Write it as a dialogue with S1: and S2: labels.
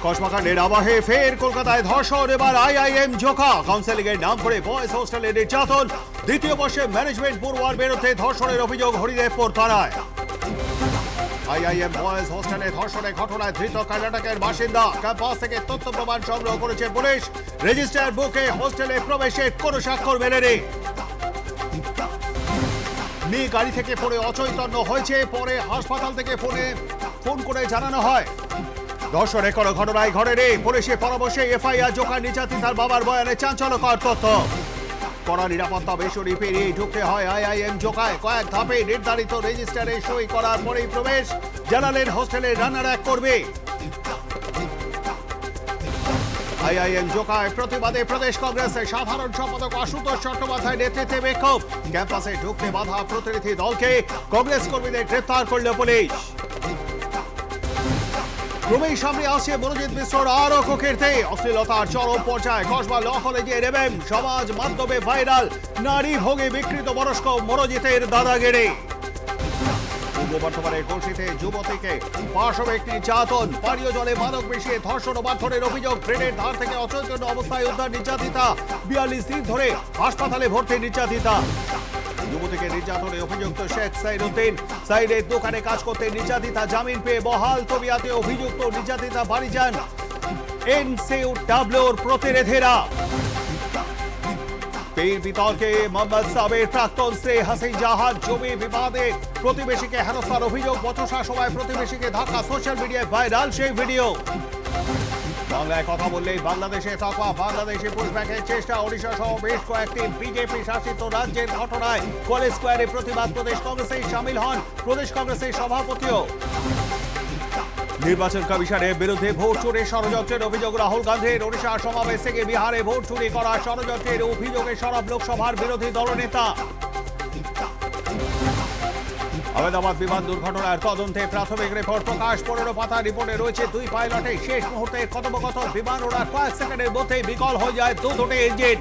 S1: কসবাকাণ্ডের আবহে ফের কলকাতায় ধর্ষণ, এবার আইআইএম ঝোঁকা। কাউন্সেলিং এর নাম করে বয়েজ হোস্টেলে নির্যাতন, দ্বিতীয় বর্ষে ম্যানেজমেন্ট পড়ুয়ার বিরুদ্ধে ধর্ষণের অভিযোগ হরিদেবপুর থানায়। আইআইএম বয়েজ হোস্টেলে ধর্ষণের ঘটনায় ধৃত কর্ণাটকের বাসিন্দা। ক্যাম্পাস থেকে তথ্য প্রমাণ সংগ্রহ করেছে পুলিশ। রেজিস্টার বুকে হোস্টেলে প্রবেশের কোনো স্বাক্ষর মেলেনি। মেয়ে গাড়ি থেকে পড়ে অচৈতন্য হয়েছে, পরে হাসপাতাল থেকে ফোন করে জানানো হয়। ধর্ষণের কোনো ঘটনায় ঘটেনি। পুলিশের পরামর্শে এফআইআর জোকার নির্যাতিতার বাবার বয়ানে চাঞ্চল্যকর তথ্য। কড়া নিরাপত্তা বেসরি পেরিয়ে ঢুকতে হয় আইআইএম জোকায়। কয়েক ধাপে নির্ধারিত রেজিস্টারে সই করার পরেই প্রবেশ, জানালেন হোস্টেলের রান্নার এক কর্মী। আইআইএম জোকায় প্রতিবাদে প্রদেশ কংগ্রেসের সাধারণ সম্পাদক আশুতোষ চট্টোপাধ্যায় নেতৃত্বে বিক্ষোভ। ক্যাম্পাসে ঢুকতে বাধা প্রতিনিধি দলকে কংগ্রেস কর্মীদের গ্রেফতার করল পুলিশ। ক্রমেই সামনে আসছে মনোজিৎ মিশ্রর আরো কুকীর্তি। অশ্লীলতার চরম পর্যায়ে। কসবা ল কলেজে নেবেন সমাজ মাধ্যমে ভাইরাল নারী ভোগে বিকৃত মনস্ক মনোজিতের দাদাগিরি। পূর্ব বর্ধমানের কলসিতে যুবতীকে পাশবিক নির্যাতন, পানীয় জলে মাদক মিশিয়ে ধর্ষণ ও মারধরের অভিযোগ। ট্রেনের ধার থেকে অচৈতন্য অবস্থায় উদ্ধার নির্যাতিতা। 42 দিন ধরে হাসপাতালে ভর্তি নির্যাতিতা। যুবতীকে নির্যাতনে অভিযুক্ত শেখ সাইরুদ্দিন। সাইরের দোকানে কাজ করতে নির্যাতিতা জামিন পেয়ে বহাল তবিয়াতে অভিযুক্ত নির্যাতিতা বাড়ি যান এনসিউডব্লিউর প্রতিনিধিরা। পীর বিতর্কে মোহাম্মদ সাবের প্রাক্তন স্ত্রী হাসিন জাহান জমি বিবাদে প্রতিবেশীকে হেনস্থার অভিযোগ। বচসা সময় প্রতিবেশীকে ধাক্কা, সোশ্যাল মিডিয়ায় ভাইরাল সেই ভিডিও। বাংলায় কথা বললেই বাংলাদেশে তকমা। বাংলাদেশে পুশব্যাকের চেষ্টা। ওড়িশা সহ বেশ কয়েকটি বিজেপি শাসিত রাজ্যের ঘটনায় কলেজ স্কোয়ারে প্রতিবাদ। প্রদেশ কংগ্রেসে সামিল হন প্রদেশ কংগ্রেসের সভাপতিও। নির্বাচন কমিশনের বিরুদ্ধে ভোট চুরির ষড়যন্ত্রের অভিযোগ রাহুল গান্ধীর। ওড়িশা সমাবেশ থেকে বিহারে ভোট চুরি করার ষড়যন্ত্রের অভিযোগে সরব লোকসভার বিরোধী দলনেতা। আহমেদাবাদ বিমান দুর্ঘটনার তদন্তে প্রাথমিক রিপোর্ট প্রকাশ। 15 পাতা রিপোর্টে রয়েছে 2 পাইলটে শেষ মুহূর্তে কথোপকথন। বিমান ওড়ার কয়েক সেকেন্ডের মধ্যেই বিকল হয়ে যায় দুটি ইঞ্জিন।